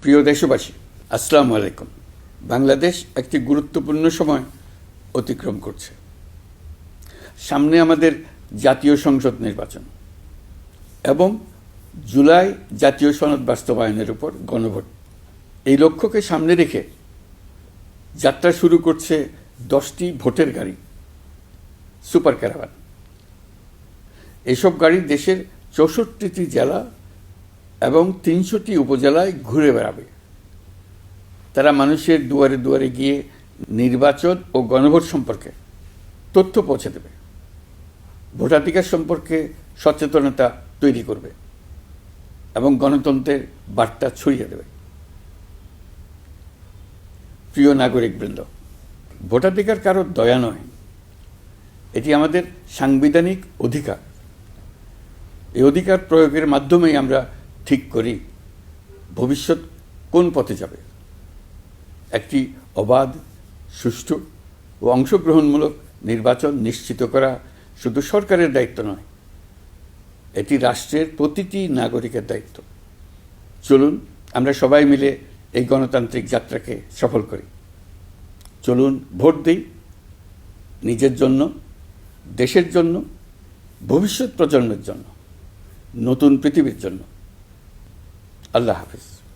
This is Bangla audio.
প্রিয় দেশবাসী, আসসালামু আলাইকুম। বাংলাদেশ একটি গুরুত্বপূর্ণ সময় অতিক্রম করছে। সামনে আমাদের জাতীয় সংসদ নির্বাচন এবং জুলাই জাতীয় সনদ বাস্তবায়নের উপর গণভোট। এই লক্ষ্যকে সামনে রেখে যাত্রা শুরু করছে 10টি ভোটের গাড়ি, সুপার ক্যারাভান। এসব গাড়ি দেশের 64টি জেলা এবং 300টি উপজেলায় ঘুরে বেড়াবে। তারা মানুষের দুয়ারে দুয়ারে গিয়ে নির্বাচন ও গণভোট সম্পর্কে তথ্য পৌঁছে দেবে, ভোটাধিকার সম্পর্কে সচেতনতা তৈরি করবে এবং গণতন্ত্রের বার্তা ছড়িয়ে দেবে। প্রিয় নাগরিকবৃন্দ, ভোটাধিকার কারো দয়া নয়, এটি আমাদের সাংবিধানিক অধিকার। এই অধিকার প্রয়োগের মাধ্যমেই আমরা ঠিক করি ভবিষ্যৎ কোন পথে যাবে। একটি অবাধ, সুষ্ঠু ও অংশগ্রহণমূলক নির্বাচন নিশ্চিত করা শুধু সরকারের দায়িত্ব নয়, এটি রাষ্ট্রের প্রতিটি নাগরিকের দায়িত্ব। চলুন আমরা সবাই মিলে এই গণতান্ত্রিক যাত্রাকে সফল করি। চলুন ভোট দিই, নিজের জন্য, দেশের জন্য, ভবিষ্যৎ প্রজন্মের জন্য, নতুন পৃথিবীর জন্য। আল্লাহ হাফেজ।